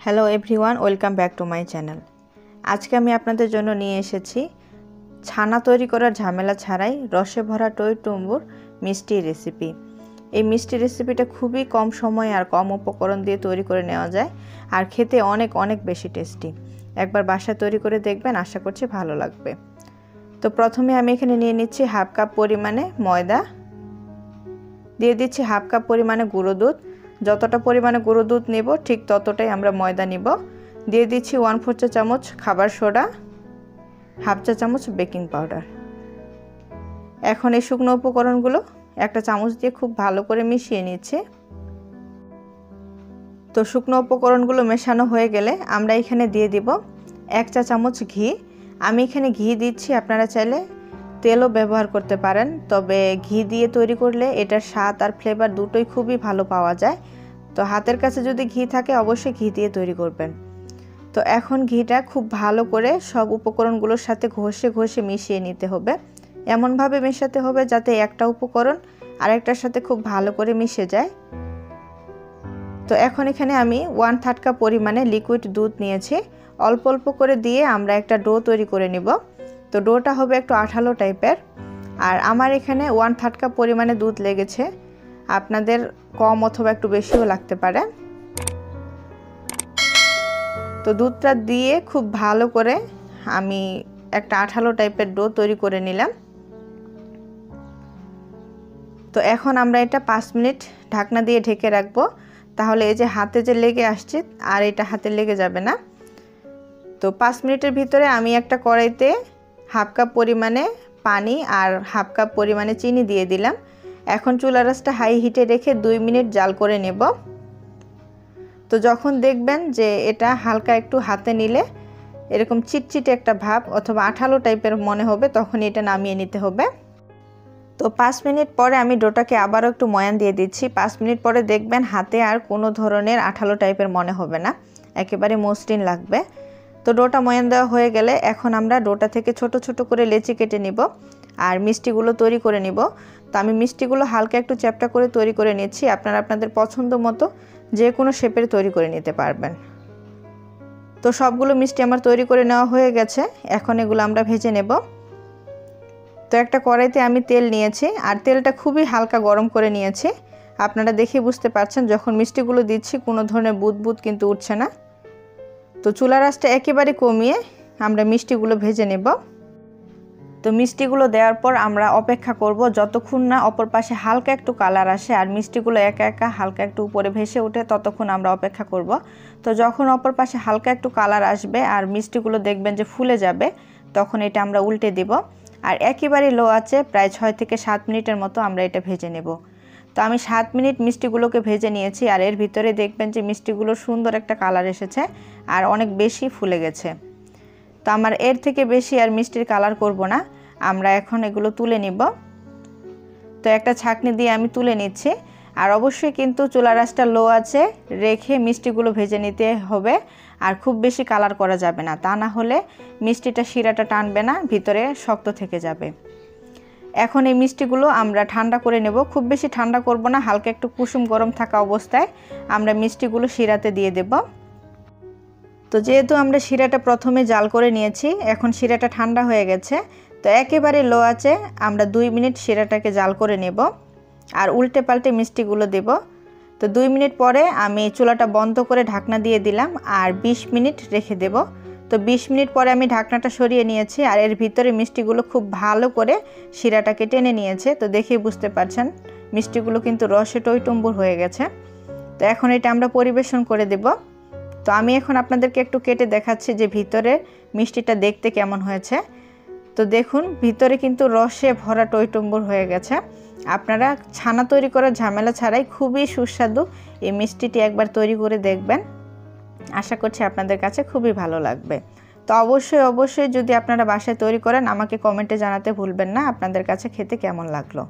Hello everyone, welcome back to my channel. আজকে আমি আপনাদের জন্য নিয়ে এসেছি ছানা তৈরি করার ঝামেলা ছাড়াই রসে ভরা টইটুম্বুর মিষ্টি রেসিপি। এই মিষ্টি রেসিপিটা খুবই কম সময় আর কম উপকরণ দিয়ে তৈরি করে নেওয়া যায়, আর খেতে অনেক অনেক বেশি টেস্টি। একবার বাসায় তৈরি করে দেখবেন, আশা করছি ভালো লাগবে। তো প্রথমে আমি এখানে নিয়ে নিচ্ছি হাফ কাপ পরিমাণে ময়দা, দিয়ে দিচ্ছি হাফ কাপ পরিমাণে গুঁড়ো দুধ। যতটা পরিমাণে গুঁড়ো দুধ নেব ঠিক ততটাই আমরা ময়দা নিব। দিয়ে দিচ্ছি 1/4 চা চামচ খাবার সোডা, হাফ চা চামচ বেকিং পাউডার। এখন এই শুকনো উপকরণগুলো একটা চামচ দিয়ে খুব ভালো করে মিশিয়ে নিচ্ছি। তো শুকনো উপকরণগুলো মেশানো হয়ে গেলে আমরা এখানে দিয়ে দিব 1 চা চামচ ঘি। আমি এখানে ঘি দিচ্ছি, আপনারা চাইলে তেলও ব্যবহার করতে পারেন, তবে ঘি দিয়ে তৈরি করলে এটার স্বাদ আর ফ্লেভার দুটোই খুবই ভালো পাওয়া যায়। তো হাতের কাছে যদি ঘি থাকে অবশ্যই ঘি দিয়ে তৈরি করবেন। তো এখন ঘিটা খুব ভালো করে সব উপকরণগুলোর সাথে ঘষে ঘষে মিশিয়ে নিতে হবে। এমনভাবে মেশাতে হবে যাতে একটা উপকরণ আরেকটার সাথে খুব ভালো করে মিশে যায়। তো এখন এখানে আমি 1/3 কাপ পরিমাণে লিকুইড দুধ নিয়েছি। অল্প অল্প করে দিয়ে আমরা একটা ডো তৈরি করে নিব। তো ডোটা হবে একটু আঠালো টাইপের, আর আমার এখানে 1/3 কাপ পরিমাণে দুধ লেগেছে। আপনাদের কম অথবা একটু বেশিও লাগতে পারে। তো দুধটা দিয়ে খুব ভালো করে আমি একটা আঠালো টাইপের ডো তৈরি করে নিলাম। তো এখন আমরা এটা 5 মিনিট ঢাকনা দিয়ে ঢেকে রাখবো, তাহলে এই যে হাতে যে লেগে আসছে আর এটা হাতে লেগে যাবে না। তো 5 মিনিটের ভিতরে আমি একটা কড়াইতে হাফ কাপ পরিমাণে পানি আর হাফ কাপ পরিমাণে চিনি দিয়ে দিলাম। এখন চুলা রাসটা হাই হিটে রেখে 2 মিনিট জাল করে নেব। তো যখন দেখবেন যে এটা হালকা একটু হাতে নিলে এরকম চিটচিটে একটা ভাব অথবা আঠালো টাইপের মনে হবে, তখন এটা নামিয়ে নিতে হবে। তো 5 মিনিট পরে আমি ডোটাকে আবারও একটু ময়ান দিয়ে দিচ্ছি। 5 মিনিট পরে দেখবেন হাতে আর কোনো ধরনের আঠালো টাইপের মনে হবে না, একেবারে মসৃণ লাগবে। তো ডোটা ময়ান দেওয়া হয়ে গেলে এখন আমরা ডোটা থেকে ছোট ছোট করে লেচি কেটে নিব আর মিষ্টিগুলো তৈরি করে নিব। তো আমি মিষ্টিগুলো হালকা একটু চ্যাপটা করে তৈরি করে নিচ্ছি। আপনারা আপনাদের পছন্দ মতো যে কোনো শেপের তৈরি করে নিতে পারবেন। তো সবগুলো মিষ্টি আমার তৈরি করে নেওয়া হয়ে গেছে। এখন এগুলো আমরা ভেজে নেব। তো একটা কড়াইতে আমি তেল নিয়েছি আর তেলটা খুবই হালকা গরম করে নিয়েছি। আপনারা দেখে বুঝতে পারছেন যখন মিষ্টিগুলো দিচ্ছি কোনো ধরনের বুদবুদ কিন্তু উঠছে না। তো চুলা রাসটা একেবারে কমিয়ে আমরা মিষ্টিগুলো ভেজে নেব। তো মিষ্টিগুলো দেওয়ার পর আমরা অপেক্ষা করব যতক্ষণ না অপর পাশে হালকা একটু কালার আসে আর মিষ্টিগুলো একা একা হালকা একটু উপরে ভেসে ওঠে, ততক্ষণ আমরা অপেক্ষা করব। তো যখন অপর পাশে হালকা একটু কালার আসবে আর মিষ্টিগুলো দেখবেন যে ফুলে যাবে, তখন এটা আমরা উল্টে দিব। আর একেবারে লো আছে প্রায় 6 থেকে 7 মিনিটের মতো আমরা এটা ভেজে নেব। তো আমি 7 মিনিট মিষ্টিগুলোকে ভেজে নিয়েছি আর এর ভিতরে দেখবেন যে মিষ্টিগুলোর সুন্দর একটা কালার এসেছে আর অনেক বেশি ফুলে গেছে। তো আমার এর থেকে বেশি আর মিষ্টির কালার করব না, আমরা এখন এগুলো তুলে নিব। তো একটা ছাঁকনি দিয়ে আমি তুলে নিচ্ছি। আর অবশ্যই কিন্তু চুলা রাসটা লো আছে রেখে মিষ্টিগুলো ভেজে নিতে হবে, আর খুব বেশি কালার করা যাবে না, তা না হলে মিষ্টিটা শিরাটা টানবে না, ভিতরে শক্ত থেকে যাবে। এখন এই মিষ্টিগুলো আমরা ঠান্ডা করে নেব। খুব বেশি ঠান্ডা করব না, হালকা একটু কুসুম গরম থাকা অবস্থায় আমরা মিষ্টিগুলো শিরাতে দিয়ে দেব। তো যেহেতু আমরা শিরাটা প্রথমে জাল করে নিয়েছি, এখন শিরাটা ঠান্ডা হয়ে গেছে। তো একেবারে লো আছে আমরা 2 মিনিট শিরাটাকে জাল করে নেব আর উল্টে পাল্টে মিষ্টিগুলো দেব। তো 2 মিনিট পরে আমি চুলাটা বন্ধ করে ঢাকনা দিয়ে দিলাম আর 20 মিনিট রেখে দেব। তো 20 মিনিট পরে আমি ঢাকনাটা সরিয়ে নিয়েছি আর এর ভিতরে মিষ্টিগুলো খুব ভালো করে শিরাটাকে টেনে নিয়েছে। তো দেখেই বুঝতে পারছেন মিষ্টিগুলো কিন্তু রসে টইটুম্বুর হয়ে গেছে। তো এখন এটা আমরা পরিবেশন করে দেব। তো আমি এখন আপনাদেরকে একটু কেটে দেখাচ্ছি যে ভিতরে মিষ্টিটা দেখতে কেমন হয়েছে। তো দেখুন ভিতরে কিন্তু রসে ভরা টইটুম্বুর হয়ে গেছে। আপনারা ছানা তৈরি করার ঝামেলা ছাড়াই খুবই সুস্বাদু এই মিষ্টিটি একবার তৈরি করে দেখবেন, আশা করছি আপনাদের কাছে খুবই ভালো লাগবে। তো অবশ্যই যদি আপনারা বাসায় তৈরি করেন আমাকে কমেন্টে জানাতে ভুলবেন না আপনাদের কাছে খেতে কেমন লাগলো।